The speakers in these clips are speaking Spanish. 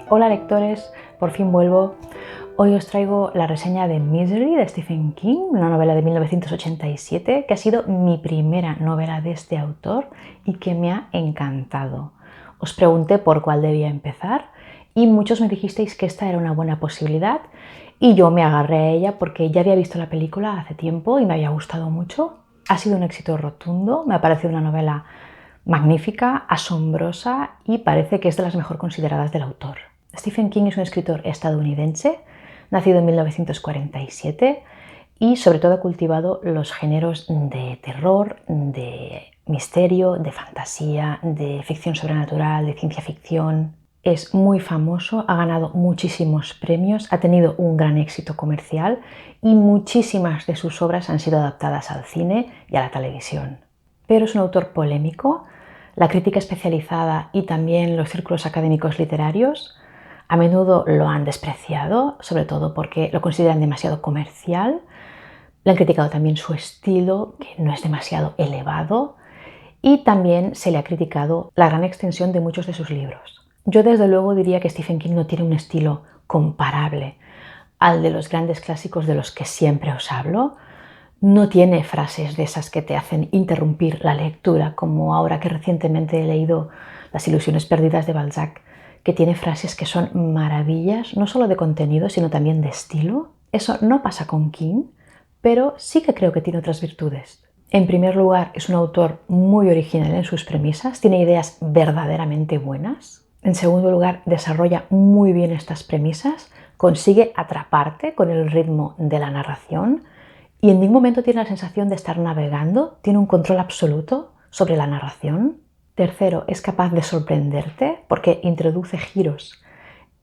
Hola lectores, por fin vuelvo. Hoy os traigo la reseña de Misery de Stephen King, una novela de 1987 que ha sido mi primera novela de este autor y que me ha encantado. Os pregunté por cuál debía empezar y muchos me dijisteis que esta era una buena posibilidad y yo me agarré a ella porque ya había visto la película hace tiempo y me había gustado mucho. Ha sido un éxito rotundo, me ha parecido una novela magnífica, asombrosa y parece que es de las mejor consideradas del autor. Stephen King es un escritor estadounidense, nacido en 1947 y sobre todo ha cultivado los géneros de terror, de misterio, de fantasía, de ficción sobrenatural, de ciencia ficción. Es muy famoso, ha ganado muchísimos premios, ha tenido un gran éxito comercial y muchísimas de sus obras han sido adaptadas al cine y a la televisión. Pero es un autor polémico. La crítica especializada y también los círculos académicos literarios a menudo lo han despreciado, sobre todo porque lo consideran demasiado comercial. Le han criticado también su estilo, que no es demasiado elevado, y también se le ha criticado la gran extensión de muchos de sus libros. Yo desde luego diría que Stephen King no tiene un estilo comparable al de los grandes clásicos de los que siempre os hablo. No tiene frases de esas que te hacen interrumpir la lectura, como ahora que recientemente he leído Las ilusiones perdidas de Balzac, que tiene frases que son maravillas, no solo de contenido, sino también de estilo. Eso no pasa con King, pero sí que creo que tiene otras virtudes. En primer lugar, es un autor muy original en sus premisas, tiene ideas verdaderamente buenas. En segundo lugar, desarrolla muy bien estas premisas, consigue atraparte con el ritmo de la narración y en ningún momento tiene la sensación de estar navegando, tiene un control absoluto sobre la narración. Tercero, es capaz de sorprenderte porque introduce giros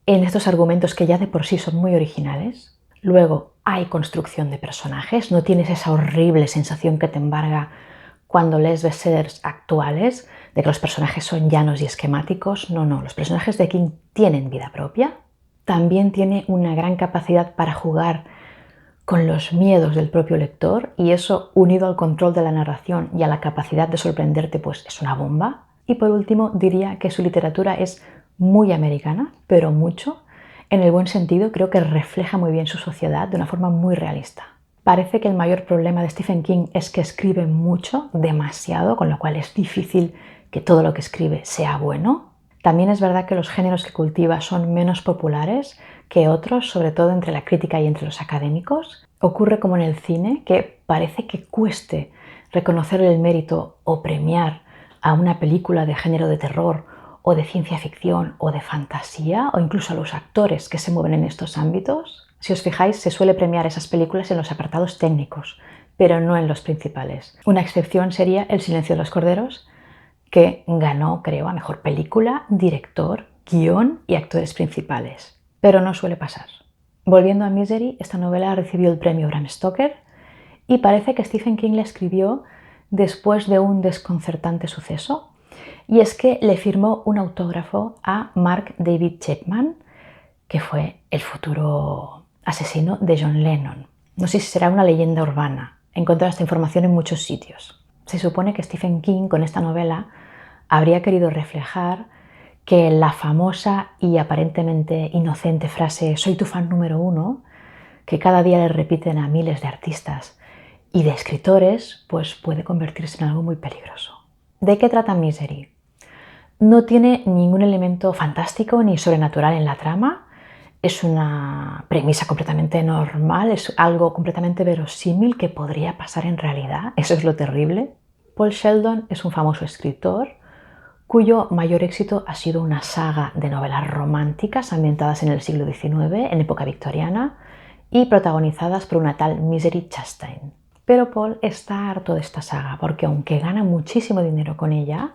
en estos argumentos que ya de por sí son muy originales. Luego, hay construcción de personajes, no tienes esa horrible sensación que te embarga cuando lees bestsellers actuales de que los personajes son llanos y esquemáticos. No, los personajes de King tienen vida propia. También tiene una gran capacidad para jugar con los miedos del propio lector y eso, unido al control de la narración y a la capacidad de sorprenderte, pues es una bomba. Y por último, diría que su literatura es muy americana, pero mucho. En el buen sentido, creo que refleja muy bien su sociedad de una forma muy realista. Parece que el mayor problema de Stephen King es que escribe mucho, demasiado, con lo cual es difícil que todo lo que escribe sea bueno. También es verdad que los géneros que cultiva son menos populares que otros, sobre todo entre la crítica y entre los académicos. Ocurre como en el cine, que parece que cueste reconocer el mérito o premiar a una película de género de terror o de ciencia ficción o de fantasía, o incluso a los actores que se mueven en estos ámbitos. Si os fijáis, se suele premiar esas películas en los apartados técnicos, pero no en los principales. Una excepción sería El silencio de los corderos, que ganó, creo, a mejor película, director, guión y actores principales. Pero no suele pasar. Volviendo a Misery, esta novela recibió el premio Bram Stoker y parece que Stephen King la escribió después de un desconcertante suceso, y es que le firmó un autógrafo a Mark David Chapman, que fue el futuro asesino de John Lennon. No sé si será una leyenda urbana. He encontrado esta información en muchos sitios. Se supone que Stephen King con esta novela habría querido reflejar que la famosa y aparentemente inocente frase "soy tu fan número uno", que cada día le repiten a miles de artistas y de escritores, pues puede convertirse en algo muy peligroso. ¿De qué trata Misery? No tiene ningún elemento fantástico ni sobrenatural en la trama. Es una premisa completamente normal, es algo completamente verosímil que podría pasar en realidad. Eso es lo terrible. Paul Sheldon es un famoso escritor cuyo mayor éxito ha sido una saga de novelas románticas ambientadas en el siglo XIX, en época victoriana, y protagonizadas por una tal Misery Chastain. Pero Paul está harto de esta saga porque, aunque gana muchísimo dinero con ella,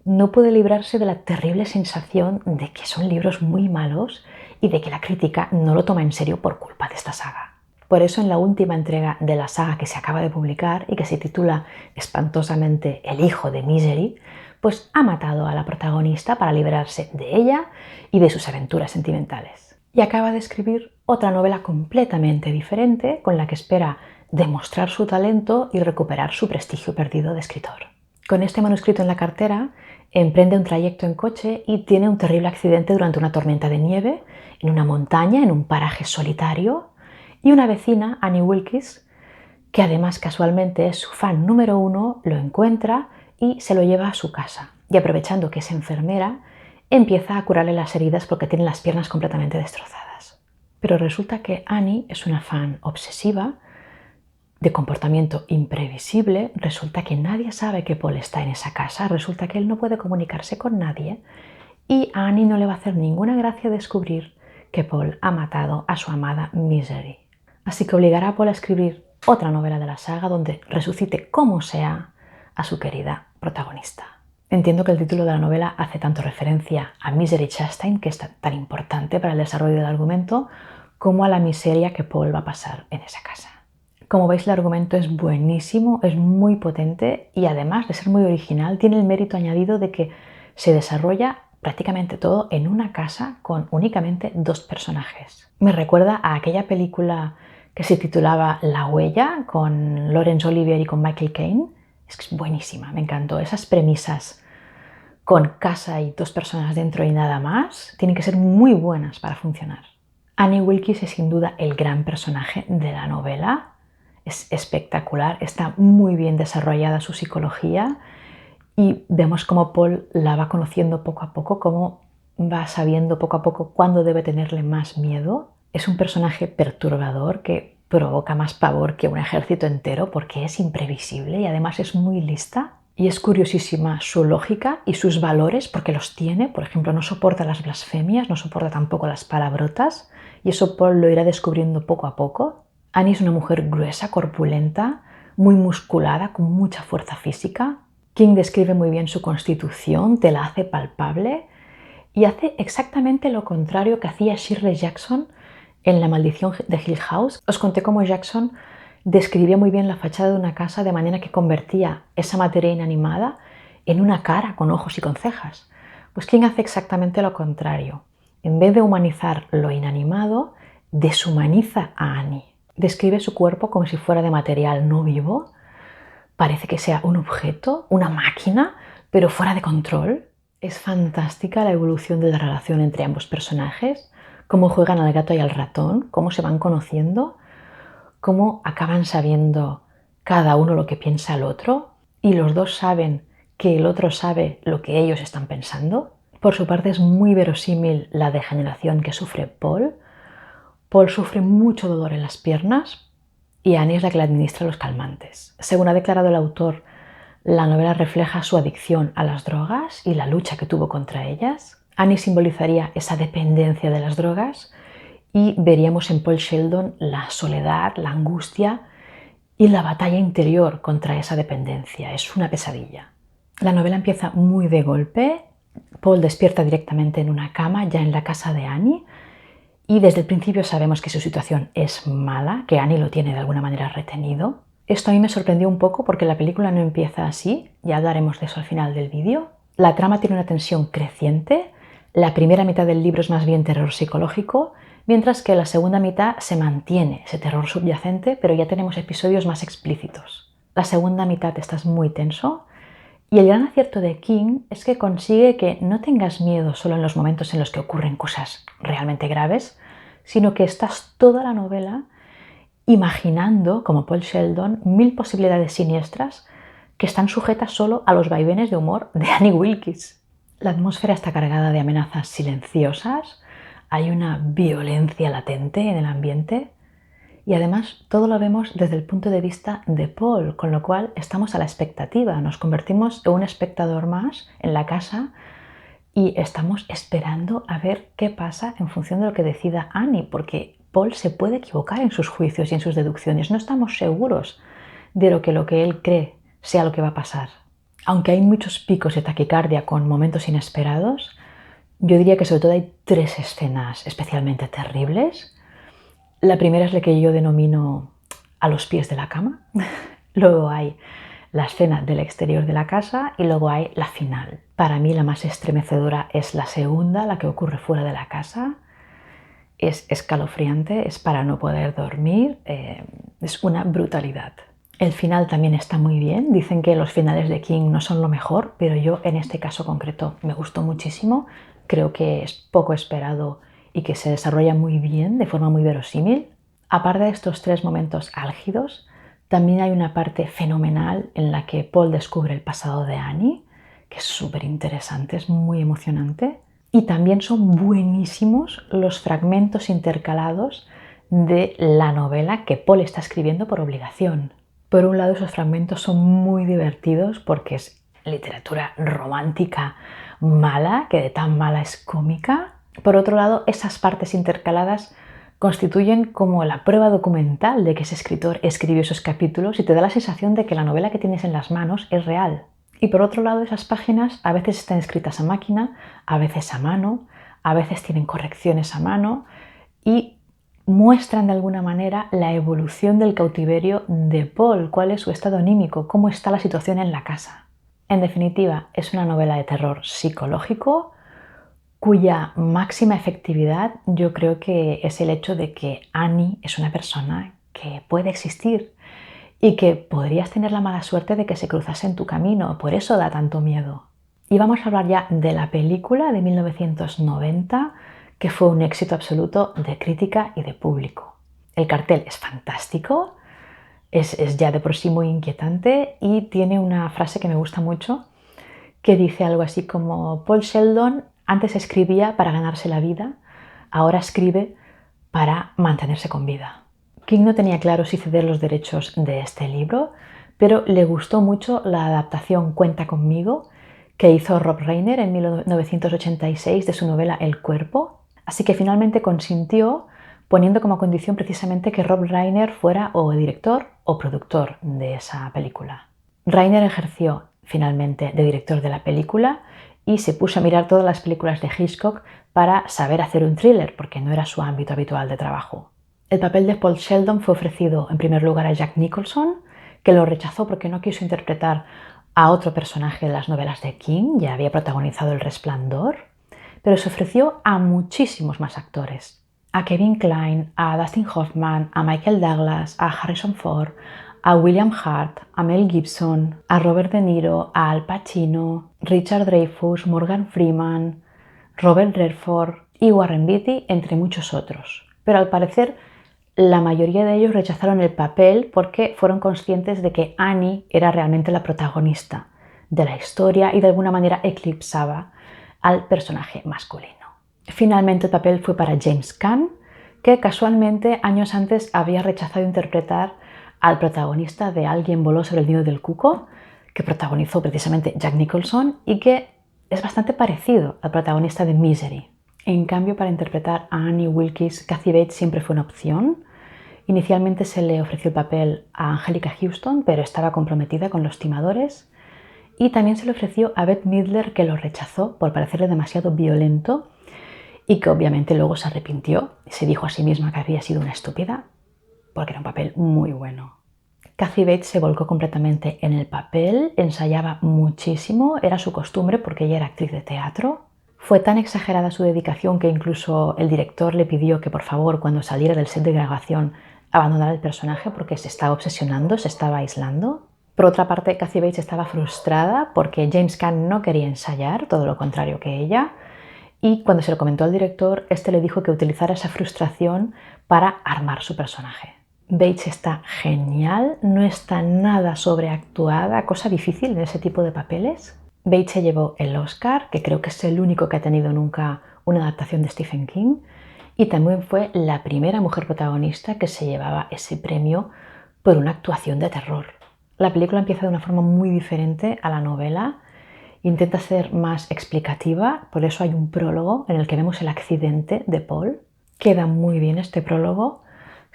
no puede librarse de la terrible sensación de que son libros muy malos y de que la crítica no lo toma en serio por culpa de esta saga. Por eso, en la última entrega de la saga que se acaba de publicar y que se titula espantosamente El hijo de Misery, pues ha matado a la protagonista para librarse de ella y de sus aventuras sentimentales. Y acaba de escribir otra novela completamente diferente con la que espera demostrar su talento y recuperar su prestigio perdido de escritor. Con este manuscrito en la cartera, emprende un trayecto en coche y tiene un terrible accidente durante una tormenta de nieve en una montaña, en un paraje solitario, y una vecina, Annie Wilkes, que además casualmente es su fan número 1, lo encuentra y se lo lleva a su casa. Y aprovechando que es enfermera, empieza a curarle las heridas porque tiene las piernas completamente destrozadas. Pero resulta que Annie es una fan obsesiva, de comportamiento imprevisible. Resulta que nadie sabe que Paul está en esa casa, resulta que él no puede comunicarse con nadie y a Annie no le va a hacer ninguna gracia descubrir que Paul ha matado a su amada Misery. Así que obligará a Paul a escribir otra novela de la saga donde resucite como sea a su querida protagonista. Entiendo que el título de la novela hace tanto referencia a Misery Chastain, que es tan importante para el desarrollo del argumento, como a la miseria que Paul va a pasar en esa casa. Como veis, el argumento es buenísimo, es muy potente y además de ser muy original, tiene el mérito añadido de que se desarrolla prácticamente todo en una casa con únicamente 2 personajes. Me recuerda a aquella película que se titulaba La huella, con Laurence Olivier y con Michael Caine. Es que es buenísima, me encantó. Esas premisas con casa y 2 personas dentro y nada más tienen que ser muy buenas para funcionar. Annie Wilkes es sin duda el gran personaje de la novela. Es espectacular, está muy bien desarrollada su psicología y vemos cómo Paul la va conociendo poco a poco, cómo va sabiendo poco a poco cuándo debe tenerle más miedo. Es un personaje perturbador que provoca más pavor que un ejército entero porque es imprevisible y además es muy lista. Y es curiosísima su lógica y sus valores porque los tiene. Por ejemplo, no soporta las blasfemias, no soporta tampoco las palabrotas y eso Paul lo irá descubriendo poco a poco. Annie es una mujer gruesa, corpulenta, muy musculada, con mucha fuerza física. King describe muy bien su constitución, te la hace palpable y hace exactamente lo contrario que hacía Shirley Jackson en La maldición de Hill House. Os conté cómo Jackson describía muy bien la fachada de una casa de manera que convertía esa materia inanimada en una cara con ojos y con cejas. Pues King hace exactamente lo contrario. En vez de humanizar lo inanimado, deshumaniza a Annie. Describe su cuerpo como si fuera de material no vivo. Parece que sea un objeto, una máquina, pero fuera de control. Es fantástica la evolución de la relación entre ambos personajes, cómo juegan al gato y al ratón, cómo se van conociendo, cómo acaban sabiendo cada uno lo que piensa el otro y los dos saben que el otro sabe lo que ellos están pensando. Por su parte es muy verosímil la degeneración que sufre Paul. Paul sufre mucho dolor en las piernas y Annie es la que le administra los calmantes. Según ha declarado el autor, la novela refleja su adicción a las drogas y la lucha que tuvo contra ellas. Annie simbolizaría esa dependencia de las drogas y veríamos en Paul Sheldon la soledad, la angustia y la batalla interior contra esa dependencia. Es una pesadilla. La novela empieza muy de golpe. Paul despierta directamente en una cama, ya en la casa de Annie, y desde el principio sabemos que su situación es mala, que Annie lo tiene de alguna manera retenido. Esto a mí me sorprendió un poco porque la película no empieza así, ya hablaremos de eso al final del vídeo. La trama tiene una tensión creciente, la primera mitad del libro es más bien terror psicológico, mientras que la segunda mitad se mantiene ese terror subyacente, pero ya tenemos episodios más explícitos. La segunda mitad estás muy tenso y el gran acierto de King es que consigue que no tengas miedo solo en los momentos en los que ocurren cosas realmente graves, sino que estás toda la novela imaginando, como Paul Sheldon, 1000 posibilidades siniestras que están sujetas solo a los vaivenes de humor de Annie Wilkes. La atmósfera está cargada de amenazas silenciosas, hay una violencia latente en el ambiente y además todo lo vemos desde el punto de vista de Paul, con lo cual estamos a la expectativa, nos convertimos en un espectador más en la casa y estamos esperando a ver qué pasa en función de lo que decida Annie, porque Paul se puede equivocar en sus juicios y en sus deducciones, no estamos seguros de lo que él cree sea lo que va a pasar. Aunque hay muchos picos de taquicardia con momentos inesperados, yo diría que sobre todo hay 3 escenas especialmente terribles. La primera es la que yo denomino a los pies de la cama. Luego hay la escena del exterior de la casa y luego hay la final. Para mí la más estremecedora es la segunda, la que ocurre fuera de la casa. Es escalofriante, es para no poder dormir, es una brutalidad. El final también está muy bien. Dicen que los finales de King no son lo mejor, pero yo en este caso concreto me gustó muchísimo. Creo que es poco esperado y que se desarrolla muy bien, de forma muy verosímil. Aparte de estos tres momentos álgidos, también hay una parte fenomenal en la que Paul descubre el pasado de Annie, que es súper interesante, es muy emocionante. Y también son buenísimos los fragmentos intercalados de la novela que Paul está escribiendo por obligación. Por un lado, esos fragmentos son muy divertidos porque es literatura romántica mala, que de tan mala es cómica. Por otro lado, esas partes intercaladas constituyen como la prueba documental de que ese escritor escribió esos capítulos y te da la sensación de que la novela que tienes en las manos es real. Y por otro lado, esas páginas a veces están escritas a máquina, a veces a mano, a veces tienen correcciones a mano y muestran de alguna manera la evolución del cautiverio de Paul, cuál es su estado anímico, cómo está la situación en la casa. En definitiva, es una novela de terror psicológico cuya máxima efectividad yo creo que es el hecho de que Annie es una persona que puede existir y que podrías tener la mala suerte de que se cruzase en tu camino, por eso da tanto miedo. Y vamos a hablar ya de la película de 1990, que fue un éxito absoluto de crítica y de público. El cartel es fantástico, es ya de por sí muy inquietante y tiene una frase que me gusta mucho, que dice algo así como: Paul Sheldon antes escribía para ganarse la vida, ahora escribe para mantenerse con vida. King no tenía claro si ceder los derechos de este libro, pero le gustó mucho la adaptación Cuenta conmigo que hizo Rob Reiner en 1986 de su novela El cuerpo, así que finalmente consintió, poniendo como condición precisamente que Rob Reiner fuera o director o productor de esa película. Reiner ejerció finalmente de director de la película y se puso a mirar todas las películas de Hitchcock para saber hacer un thriller, porque no era su ámbito habitual de trabajo. El papel de Paul Sheldon fue ofrecido en primer lugar a Jack Nicholson, que lo rechazó porque no quiso interpretar a otro personaje de las novelas de King, ya había protagonizado El Resplandor, pero se ofreció a muchísimos más actores. A Kevin Kline, a Dustin Hoffman, a Michael Douglas, a Harrison Ford, a William Hurt, a Mel Gibson, a Robert De Niro, a Al Pacino, Richard Dreyfuss, Morgan Freeman, Robert Redford y Warren Beatty, entre muchos otros. Pero al parecer la mayoría de ellos rechazaron el papel porque fueron conscientes de que Annie era realmente la protagonista de la historia y de alguna manera eclipsaba al personaje masculino. Finalmente el papel fue para James Caan, que casualmente años antes había rechazado interpretar al protagonista de Alguien voló sobre el nido del cuco, que protagonizó precisamente Jack Nicholson y que es bastante parecido al protagonista de Misery. En cambio, para interpretar a Annie Wilkes, Kathy Bates siempre fue una opción. Inicialmente se le ofreció el papel a Angelica Houston, pero estaba comprometida con Los timadores. Y también se le ofreció a Bette Midler, que lo rechazó por parecerle demasiado violento y que obviamente luego se arrepintió y se dijo a sí misma que había sido una estúpida porque era un papel muy bueno. Kathy Bates se volcó completamente en el papel, ensayaba muchísimo, era su costumbre porque ella era actriz de teatro. Fue tan exagerada su dedicación que incluso el director le pidió que por favor cuando saliera del set de grabación abandonara el personaje porque se estaba obsesionando, se estaba aislando. Por otra parte, Kathy Bates estaba frustrada porque James Caan no quería ensayar, todo lo contrario que ella, y cuando se lo comentó al director, este le dijo que utilizara esa frustración para armar su personaje. Bates está genial, no está nada sobreactuada, cosa difícil en ese tipo de papeles. Bates se llevó el Oscar, que creo que es el único que ha tenido nunca una adaptación de Stephen King, y también fue la primera mujer protagonista que se llevaba ese premio por una actuación de terror. La película empieza de una forma muy diferente a la novela, intenta ser más explicativa, por eso hay un prólogo en el que vemos el accidente de Paul. Queda muy bien este prólogo,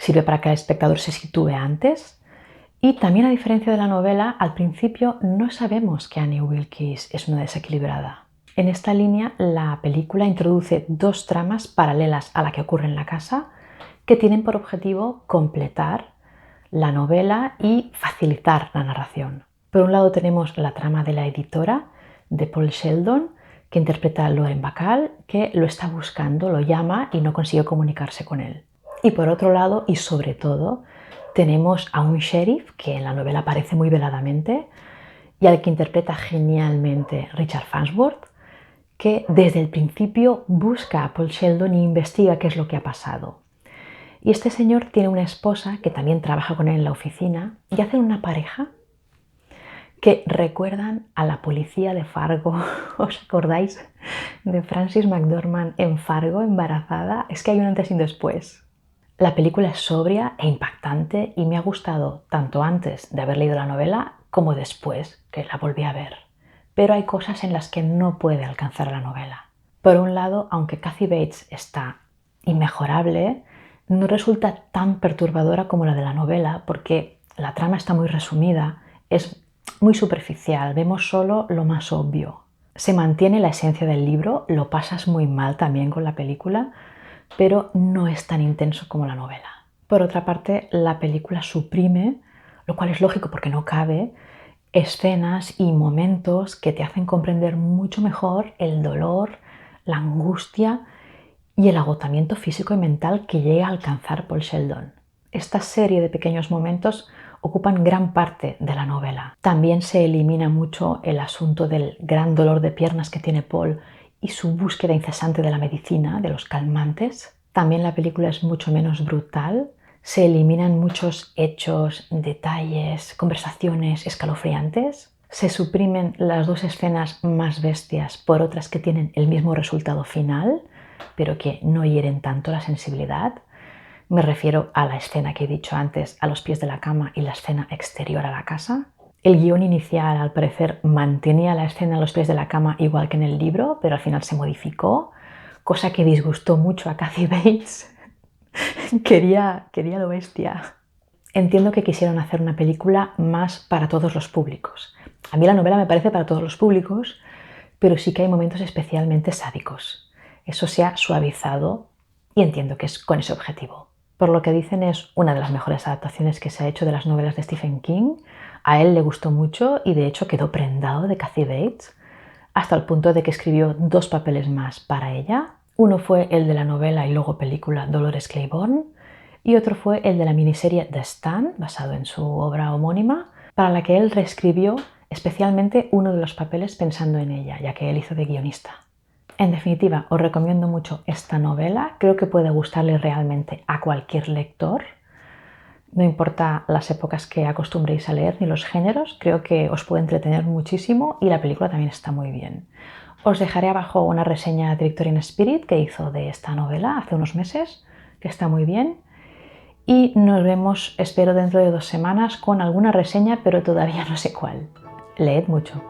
sirve para que el espectador se sitúe antes. Y también, a diferencia de la novela, al principio no sabemos que Annie Wilkes es una desequilibrada. En esta línea, la película introduce dos tramas paralelas a la que ocurre en la casa, que tienen por objetivo completar la novela y facilitar la narración. Por un lado tenemos la trama de la editora de Paul Sheldon, que interpreta a Lauren Bacall, que lo está buscando, lo llama y no consigue comunicarse con él. Y por otro lado, y sobre todo, Tenemos a un sheriff que en la novela aparece muy veladamente y al que interpreta genialmente Richard Farnsworth, que desde el principio busca a Paul Sheldon e investiga qué es lo que ha pasado. Y este señor tiene una esposa que también trabaja con él en la oficina y hacen una pareja que recuerdan a la policía de Fargo. ¿Os acordáis de Frances McDormand en Fargo, embarazada? Es que hay un antes y un después. La película es sobria e impactante y me ha gustado tanto antes de haber leído la novela como después que la volví a ver. Pero hay cosas en las que no puede alcanzar la novela. Por un lado, aunque Kathy Bates está inmejorable, no resulta tan perturbadora como la de la novela porque la trama está muy resumida, es muy superficial, vemos solo lo más obvio. Se mantiene la esencia del libro, lo pasas muy mal también con la película, pero no es tan intenso como la novela. Por otra parte, la película suprime, lo cual es lógico porque no cabe, escenas y momentos que te hacen comprender mucho mejor el dolor, la angustia y el agotamiento físico y mental que llega a alcanzar Paul Sheldon. Esta serie de pequeños momentos ocupan gran parte de la novela. También se elimina mucho el asunto del gran dolor de piernas que tiene Paul y su búsqueda incesante de la medicina, de los calmantes. También la película es mucho menos brutal. Se eliminan muchos hechos, detalles, conversaciones escalofriantes. Se suprimen las dos escenas más bestias por otras que tienen el mismo resultado final, pero que no hieren tanto la sensibilidad. Me refiero a la escena que he dicho antes, a los pies de la cama, y la escena exterior a la casa. El guión inicial, al parecer, mantenía la escena a los pies de la cama igual que en el libro, pero al final se modificó, cosa que disgustó mucho a Kathy Bates. quería lo bestia. Entiendo que quisieron hacer una película más para todos los públicos. A mí la novela me parece para todos los públicos, pero sí que hay momentos especialmente sádicos. Eso se ha suavizado y entiendo que es con ese objetivo. Por lo que dicen es una de las mejores adaptaciones que se ha hecho de las novelas de Stephen King. A él le gustó mucho y de hecho quedó prendado de Kathy Bates, hasta el punto de que escribió 2 papeles más para ella. Uno fue el de la novela y luego película Dolores Claiborne y otro fue el de la miniserie The Stand, basado en su obra homónima, para la que él reescribió especialmente uno de los papeles pensando en ella, ya que él hizo de guionista. En definitiva, os recomiendo mucho esta novela, creo que puede gustarle realmente a cualquier lector. No importa las épocas que acostumbréis a leer ni los géneros, creo que os puede entretener muchísimo y la película también está muy bien. Os dejaré abajo una reseña de Victorian Spirit que hizo de esta novela hace unos meses, que está muy bien. Y nos vemos, espero, dentro de 2 semanas con alguna reseña, pero todavía no sé cuál. Leed mucho.